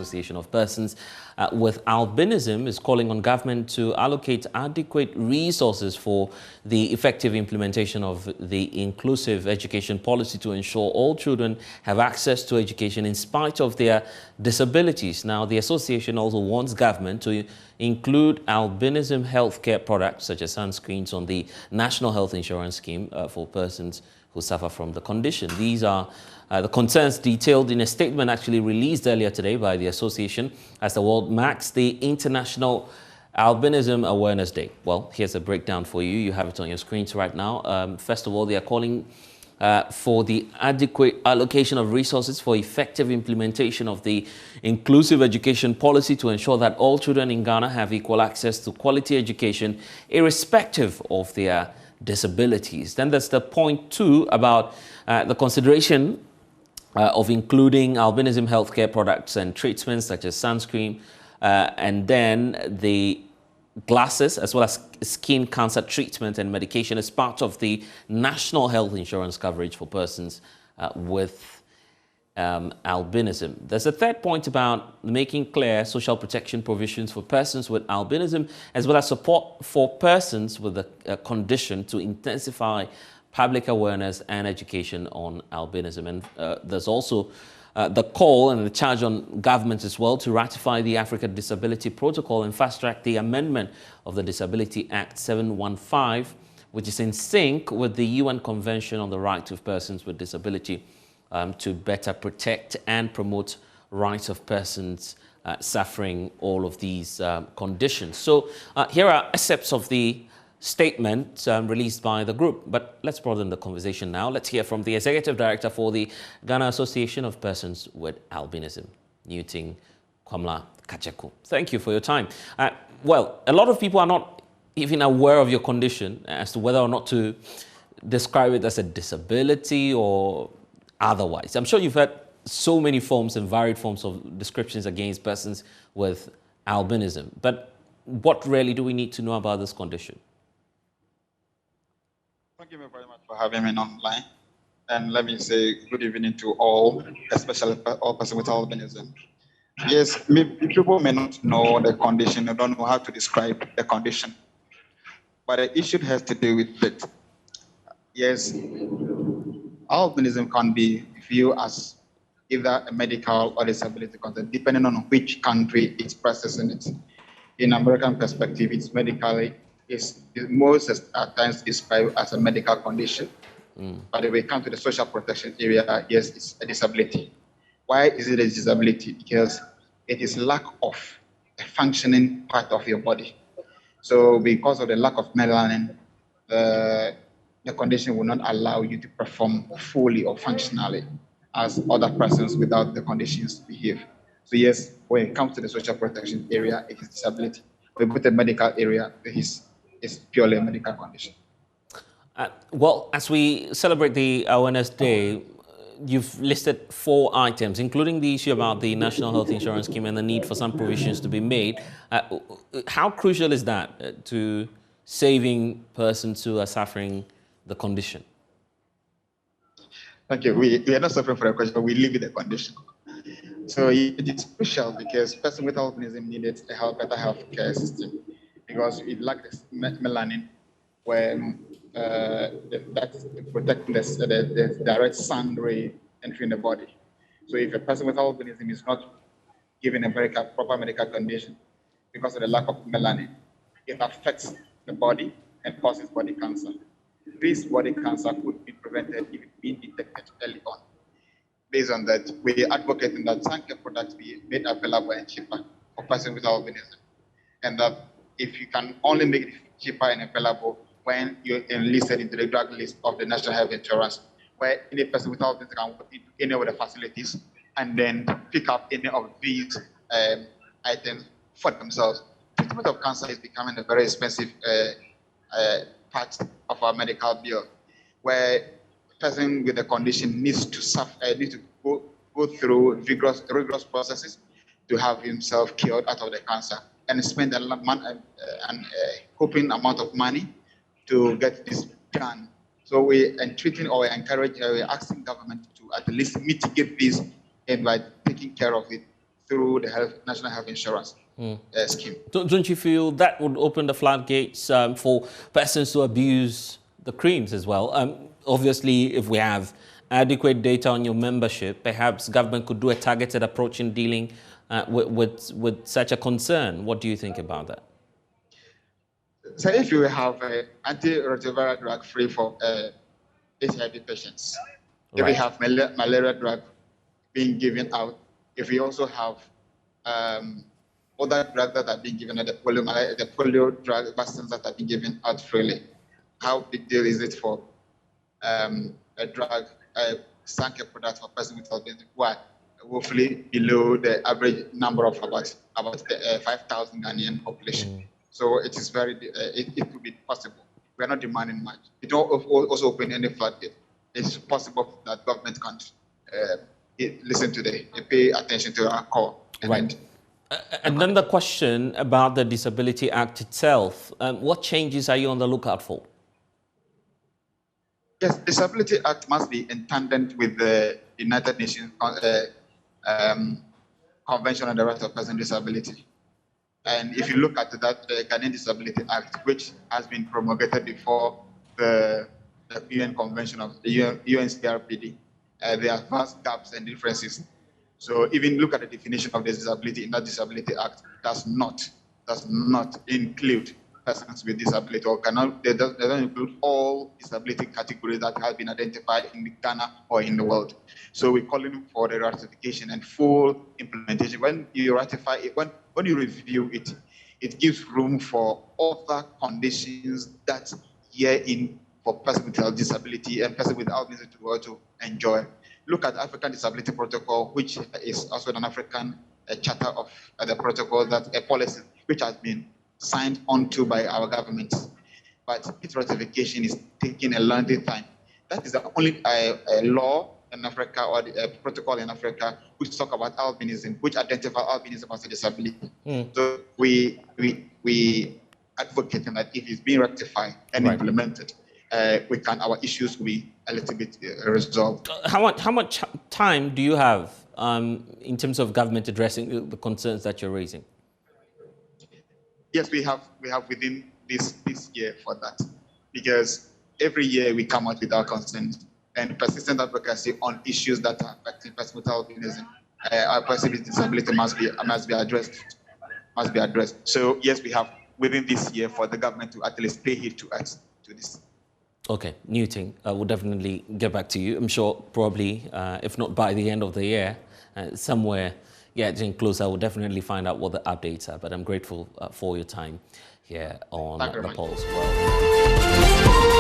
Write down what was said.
Association of Persons with Albinism is calling on government to allocate adequate resources for the effective implementation of the inclusive education policy to ensure all children have access to education in spite of their disabilities. Now, the association also wants government to include albinism healthcare products such as sunscreens on the National Health Insurance Scheme for persons who suffer from the condition. These are the concerns detailed in a statement actually released earlier today by the association as the world marks the International Albinism Awareness Day. Well, here's a breakdown for you. You have it on your screens right now. First of all, they are calling for the adequate allocation of resources for effective implementation of the inclusive education policy to ensure that all children in Ghana have equal access to quality education, irrespective of their disabilities. Then there's the point 2 about the consideration of including albinism healthcare products and treatments such as sunscreen, and then the glasses as well as skin cancer treatment and medication as part of the national health insurance coverage for persons with albinism. There's a third point about making clear social protection provisions for persons with albinism as well as support for persons with a condition to intensify public awareness and education on albinism. And there's also the call and the charge on governments as well to ratify the Africa Disability Protocol and fast-track the amendment of the Disability Act 715, which is in sync with the UN Convention on the Rights of Persons with Disability, to better protect and promote rights of persons suffering all of these conditions. So here are excerpts of the statement released by the group. But let's broaden the conversation now. Let's hear from the Executive Director for the Ghana Association of Persons with Albinism, Newton Kwamla Kacheku. Thank you for your time. Well, a lot of people are not even aware of your condition as to whether or not to describe it as a disability or otherwise. I'm sure you've heard so many forms and varied forms of descriptions against persons with albinism. But what really do we need to know about this condition? Thank you very much for having me online. And let me say good evening to all, especially all persons with albinism. Yes, people may not know the condition, they don't know how to describe the condition. But the issue has to do with it. Yes, albinism can be viewed as either a medical or disability concept, depending on which country it's processing it. In American perspective, it's medically, it's most at times described as a medical condition. But when we come to the social protection area, yes, it's a disability. Why is it a disability? Because it is lack of a functioning part of your body. So because of the lack of melanin, the condition will not allow you to perform fully or functionally as other persons without the conditions behave. So yes, when it comes to the social protection area, it is disability. When we put the medical area, it's purely a medical condition. Well, as we celebrate the Awareness Day, you've listed 4 items, including the issue about the National Health Insurance Scheme and the need for some provisions to be made. How crucial is that to saving persons who are suffering the condition? Thank you. We are not suffering from a question, but we live with the condition. So it is crucial because persons with albinism needed a better healthcare system because it lacks melanin when that's protecting the direct sun ray entering the body. So if a person with albinism is not given a proper medical condition because of the lack of melanin, it affects the body and causes body cancer. This body cancer could be prevented if it being detected early on. Based on that, we are advocating that sun care products be made available and cheaper for persons with albinism. And that if you can only make it cheaper and available when you're enlisted into the drug list of the National Health Insurance, where any person with albinism can walk into any of the facilities and then pick up any of these items for themselves. Treatment of cancer is becoming a very expensive part of our medical bill, where a person with a condition needs to go through rigorous processes to have himself cured out of the cancer and spend a hoping amount of money to get this done. So we're asking government to at least mitigate this by taking care of it through the National Health Insurance scheme. Don't you feel that would open the floodgates for persons to abuse the creams as well? Obviously, if we have adequate data on your membership, perhaps government could do a targeted approach in dealing with such a concern. What do you think about that? So if you have an antiretroviral drug free for HIV patients, if we have malaria drug being given out, if we also have other drugs that are being given out, the polio drug vaccines that are being given out freely, how big deal is it for a drug, a Sanke product for persons with albinism who are woefully below the average number of about 5,000 Ghanaian population? So it is it could be possible. We are not demanding much. It also open any floodgate. It's possible that government can listen to pay attention to our call. Right. And then the question about the Disability Act itself. What changes are you on the lookout for? Yes, Disability Act must be in tandem with the United Nations Convention on the Rights of Persons with Disability. And if you look at that, the Ghanaian Disability Act, which has been promulgated before the UN Convention of the UNCRPD, there are vast gaps and differences. So even look at the definition of the disability in that Disability Act, does not include persons with disability, or they don't include all disability categories that have been identified in Ghana or in the world. So we're calling for the ratification and full implementation. When you ratify it, when you review it, it gives room for other conditions that year in for persons with disability and persons with albinism to enjoy. Look at the African Disability Protocol, which is also an African charter of the protocol, that a policy which has been signed onto by our government, but its ratification is taking a lengthy time. That is the only law in Africa, or the protocol in Africa, which talk about albinism, which identify albinism as a disability. So we advocate that if it's being rectified and implemented, our issues will be a little bit resolved. How much time do you have in terms of government addressing the concerns that you're raising? Yes, we have within this year for that, because every year we come out with our concerns and persistent advocacy on issues that are affecting persons with albinism. Our persons with disability must be addressed. So yes, we have within this year for the government to at least pay heed to us to this. Okay, Newton, I will definitely get back to you. I'm sure probably, if not by the end of the year, somewhere getting close, I will definitely find out what the updates are. But I'm grateful for your time here on The Pulse. Well.